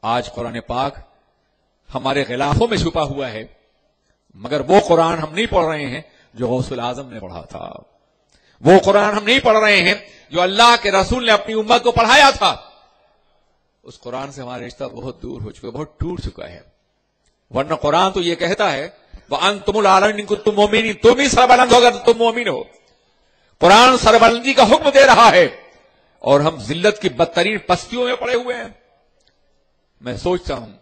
آج قرآن پاک ہمارے غلافوں میں چھپا ہوا ہے، مگر وہ قرآن ہم نہیں پڑھ رہے ہیں جو غوث الاعظم نے پڑھا تھا، وہ قرآن ہم نہیں پڑھ رہے ہیں جو اللہ کے رسول نے اپنی امت کو پڑھایا تھا۔ اس قرآن سے ہمارا رشتہ بہت دور ہو چکا ہے، بہت ٹوٹ چکا ہے۔ ورنہ قرآن تو یہ کہتا ہے وَأَنْتُمُ الْأَعْلَوْنَ إِن كُنتُم مُؤْمِنِينَ، تم ہی سربلند ہوگا تو تم مومن ہو۔ قرآن سربلندی کا حکم دے رہا ہے اور ہم ذلت کی بدترین پستیوں میں پڑے ہوئے ہیں۔ میں سوچتا ہوں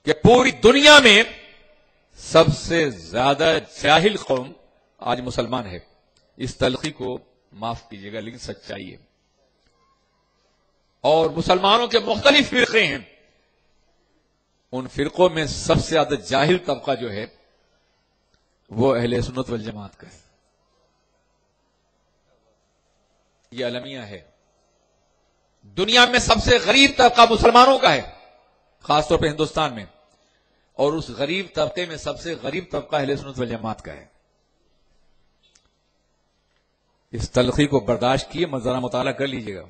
کہ پوری دنیا میں سب سے زیادہ جاہل قوم آج مسلمان ہے۔ اس تلخی کو معاف کیجیے گا لیکن سچائی ہے۔ اور مسلمانوں کے مختلف فرقے ہیں، ان فرقوں میں سب سے زیادہ جاہل طبقہ جو ہے وہ اہل سنت والجماعت کا ہے۔ یہ المیہ ہے۔ دنیا میں سب سے غریب طبقہ مسلمانوں کا ہے، خاص طور پہ ہندوستان میں، اور اس غریب طبقے میں سب سے غریب طبقہ اہل سنت والجماعت کا ہے۔ اس تلخی کو برداشت کیے، ذرا مطالعہ کر لیجیے گا۔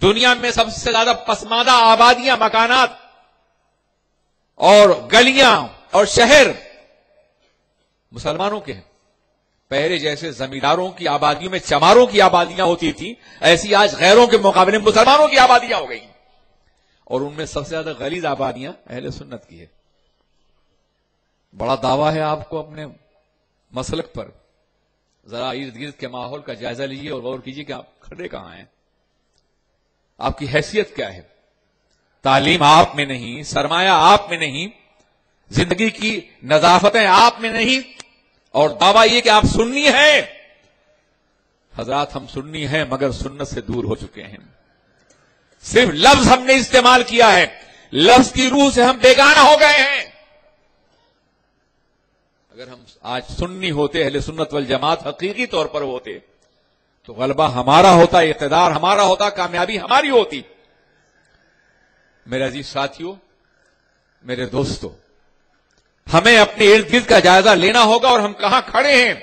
دنیا میں سب سے زیادہ پسماندہ آبادیاں، مکانات اور گلیاں اور شہر مسلمانوں کے ہیں۔ پہلے جیسے زمینداروں کی آبادیوں میں چماروں کی آبادیاں ہوتی تھیں، ایسی آج غیروں کے مقابلے میں مسلمانوں کی آبادیاں ہو گئی، اور ان میں سب سے زیادہ غلیظ آبادیاں اہل سنت کی ہے۔ بڑا دعویٰ ہے آپ کو اپنے مسلک پر، ذرا ارد گرد کے ماحول کا جائزہ لیجیے اور غور کیجیے کہ آپ کھڑے کہاں ہیں، آپ کی حیثیت کیا ہے۔ تعلیم آپ میں نہیں، سرمایہ آپ میں نہیں، زندگی کی نظافتیں آپ میں نہیں، اور دعویٰ یہ کہ آپ سنی ہیں۔ حضرات ہم سنی ہیں مگر سنت سے دور ہو چکے ہیں۔ صرف لفظ ہم نے استعمال کیا ہے، لفظ کی روح سے ہم بیگانہ ہو گئے ہیں۔ اگر ہم آج سنی ہوتے، اہل سنت والجماعت حقیقی طور پر ہوتے، تو غلبہ ہمارا ہوتا، اقتدار ہمارا ہوتا، کامیابی ہماری ہوتی۔ میرے عزیز ساتھیوں، میرے دوستوں، ہمیں اپنے ارد گرد کا جائزہ لینا ہوگا اور ہم کہاں کھڑے ہیں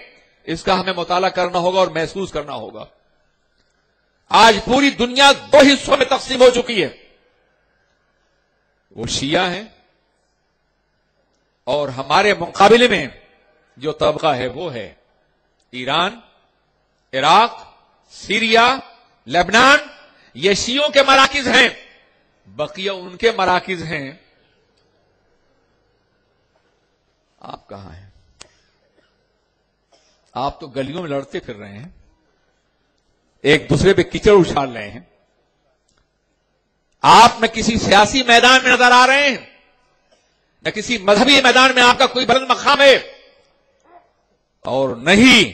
اس کا ہمیں مطالعہ کرنا ہوگا اور محسوس کرنا ہوگا۔ آج پوری دنیا دو حصوں میں تقسیم ہو چکی ہے، وہ شیعہ ہیں اور ہمارے مقابلے میں جو طبقہ ہے وہ ہے ایران، عراق، سیریا، لبنان۔ یہ شیعوں کے مراکز ہیں، بقیہ ان کے مراکز ہیں۔ آپ کہاں ہیں؟ آپ تو گلیوں میں لڑتے پھر رہے ہیں، ایک دوسرے پہ کیچڑ اچھال رہے ہیں۔ آپ نہ کسی سیاسی میدان میں نظر آ رہے ہیں، نہ کسی مذہبی میدان میں آپ کا کوئی بلند مقام ہے، اور نہیں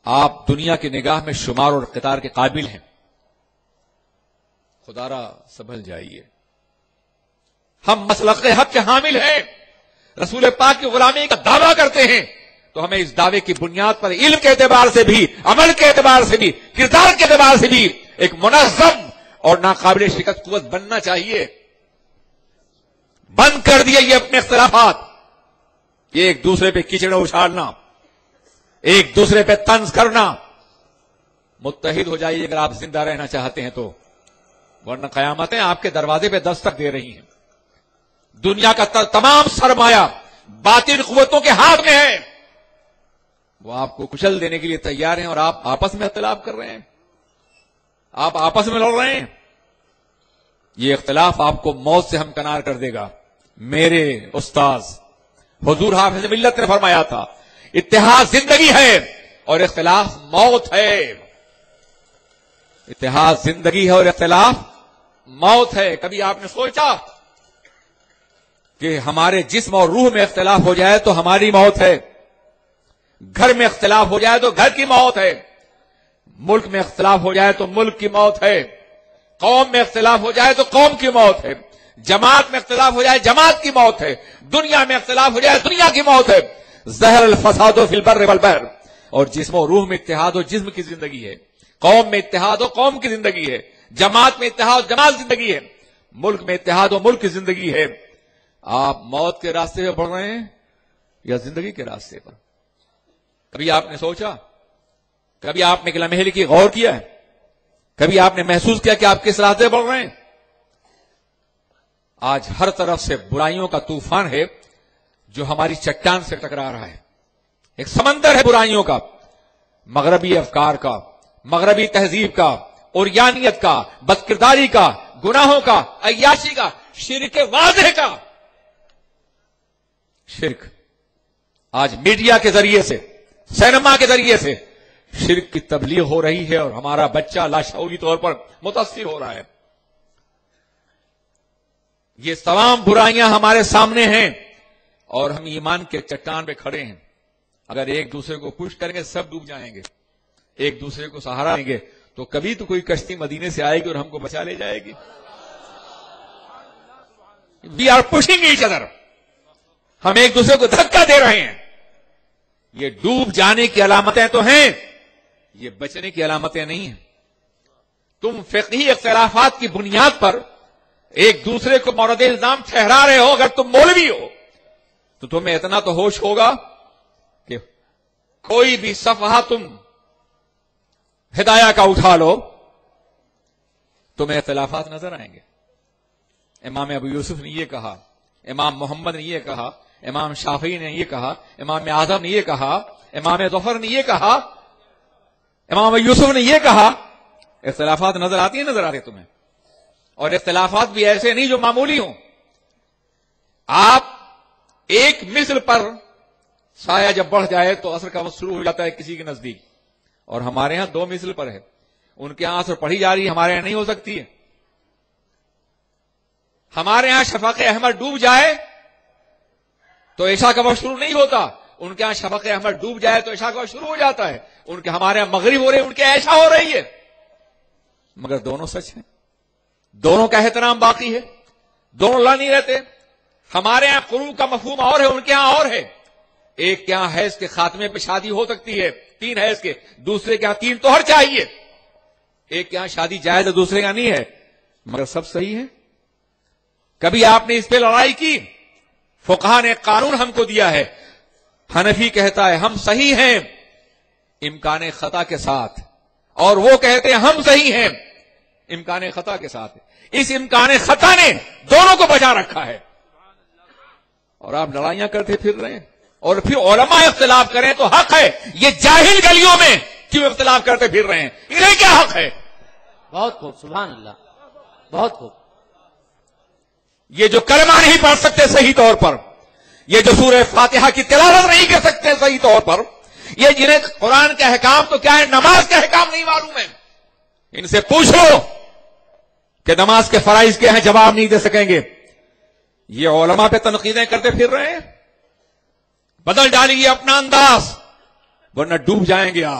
آپ دنیا کی نگاہ میں شمار اور قطار کے قابل ہیں۔ خدا را سنبھل جائیے۔ ہم مسلک حق کے حامل ہیں، رسول پاک کی غلامی کا دعویٰ کرتے ہیں، تو ہمیں اس دعوے کی بنیاد پر علم کے اعتبار سے بھی، عمل کے اعتبار سے بھی، کردار کے اعتبار سے بھی ایک منظم اور ناقابل شکست قوت بننا چاہیے۔ بند کر دیے یہ اپنے اختلافات، یہ ایک دوسرے پہ کیچڑ اچھالنا، ایک دوسرے پہ طنز کرنا۔ متحد ہو جائیے اگر آپ زندہ رہنا چاہتے ہیں تو، ورنہ قیامتیں آپ کے دروازے پہ دستک دے رہی ہیں۔ دنیا کا تمام سرمایہ باطل قوتوں کے ہاتھ میں ہے، وہ آپ کو کچل دینے کے لیے تیار ہیں، اور آپ آپس میں اختلاف کر رہے ہیں، آپ آپس میں لڑ رہے ہیں۔ یہ اختلاف آپ کو موت سے ہمکنار کر دے گا۔ میرے استاذ حضور حافظ ملت نے فرمایا تھا، اتحاد زندگی ہے اور اختلاف موت ہے۔ اتحاد زندگی ہے اور اختلاف موت ہے۔ کبھی آپ نے سوچا کہ ہمارے جسم اور روح میں اختلاف ہو جائے تو ہماری موت ہے، گھر میں اختلاف ہو جائے تو گھر کی موت ہے، ملک میں اختلاف ہو جائے تو ملک کی موت ہے، قوم میں اختلاف ہو جائے تو قوم کی موت ہے، جماعت میں اختلاف ہو جائے جماعت کی موت ہے، دنیا میں اختلاف ہو جائے دنیا کی موت ہے۔ زہر الفساد فی البر والبحر، اور جسم و روح میں اتحاد و جسم کی زندگی ہے، قوم میں اتحاد و قوم کی زندگی ہے، جماعت میں اتحاد و جماعت زندگی ہے، ملک میں اتحاد و ملک کی زندگی ہے۔ آپ موت کے راستے پہ بڑھ رہے ہیں یا زندگی کے راستے پر؟ کبھی آپ نے سوچا؟ کبھی آپ نے ایک لمحے کے لیے غور کیا ہے؟ کبھی آپ نے محسوس کیا کہ آپ کس راستے بڑھ رہے ہیں؟ آج ہر طرف سے برائیوں کا طوفان ہے جو ہماری چٹان سے ٹکرا رہا ہے. ایک سمندر ہے برائیوں کا، مغربی افکار کا، مغربی تہذیب کا، اوریانیت کا، بدکرداری کا، گناہوں کا، عیاشی کا، شرک واضح کا. شرک آج میڈیا کے ذریعے سے، سینما کے ذریعے سے شرک کی تبلیغ ہو رہی ہے اور ہمارا بچہ لاشعوری طور پر متاثر ہو رہا ہے. یہ تمام برائیاں ہمارے سامنے ہیں اور ہم ایمان کے چٹان پہ کھڑے ہیں. اگر ایک دوسرے کو پش کریں گے سب ڈوب جائیں گے. ایک دوسرے کو سہارا دیں گے تو کبھی تو کوئی کشتی مدینے سے آئے گی اور ہم کو بچا لے جائے گی. We are pushing each other. ہم ایک دوسرے کو دھکا دے رہے ہیں. یہ ڈوب جانے کی علامتیں تو ہیں، یہ بچنے کی علامتیں نہیں ہیں. تم فقہی اختلافات کی بنیاد پر ایک دوسرے کو مورد الزام ٹھہرا رہے ہو. اگر تم مولوی ہو تو تمہیں اتنا تو ہوش ہوگا کہ کوئی بھی صفحہ تم ہدایہ کا اٹھا لو تمہیں اختلافات نظر آئیں گے. امام ابو یوسف نے یہ کہا، امام محمد نے یہ کہا، امام شافعی نے یہ کہا، امام اعظم نے یہ کہا، امام ظفر نے یہ کہا، امام یوسف نے یہ کہا. اختلافات نظر آتی ہیں، نظر آ رہے تمہیں. اور اختلافات بھی ایسے نہیں جو معمولی ہوں. آپ ایک مثل پر سایہ جب بڑھ جائے تو اثر کا وقت شروع ہو جاتا ہے کسی کے نزدیک، اور ہمارے ہاں 2 مثل پر ہے. ان کے ہاں اثر پڑھی جا رہی ہے، ہمارے یہاں نہیں ہو سکتی ہے. ہمارے ہاں شفق احمر ڈوب جائے تو عشاء کا وقت شروع نہیں ہوتا. ان کے ہاں شفق احمر ڈوب جائے تو عشاء کا وقت شروع ہو جاتا ہے. ان کے ہمارے یہاں مغرب ہو رہی ہے، ان کے عشاء ہو رہی ہے. مگر دونوں سچ ہیں، دونوں کا احترام باقی ہے، دونوں لڑ نہیں رہتے. ہمارے یہاں قروء کا مفہوم اور ہے، ان کے ہاں اور ہے. ایک کے یہاں حیض کے خاتمے پہ شادی ہو سکتی ہے 3 حیض کے، دوسرے کے یہاں 3 طہر چاہیے. ایک کے یہاں شادی جائز ہے، دوسرے کے یہاں نہیں ہے، مگر سب صحیح ہے. کبھی آپ نے اس پہ لڑائی کی؟ فقہا نے قانون ہم کو دیا ہے. حنفی کہتا ہے ہم صحیح ہیں امکان خطا کے ساتھ، اور وہ کہتے ہیں ہم صحیح ہیں امکان خطا کے ساتھ. اس امکان خطا نے دونوں کو بچا رکھا ہے، اور آپ لڑائیاں کرتے پھر رہے ہیں. اور پھر علماء اختلاف کریں تو حق ہے. یہ جاہل گلیوں میں کیوں اختلاف کرتے پھر رہے ہیں؟ انہیں کیا حق ہے؟ بہت خوب، سبحان اللہ، بہت خوب. یہ جو کلمہ نہیں پڑھ سکتے صحیح طور پر، یہ جو سورہ فاتحہ کی تلاوت نہیں کر سکتے صحیح طور پر، یہ جنہیں قرآن کے احکام تو کیا ہے، نماز کے احکام نہیں معلوم ہے، ان سے پوچھ لو کہ نماز کے فرائض کیا ہیں، جواب نہیں دے سکیں گے. یہ علماء پہ تنقیدیں کرتے پھر رہے ہیں. بدل ڈالیے اپنا انداز ورنہ ڈوب جائیں گے آپ.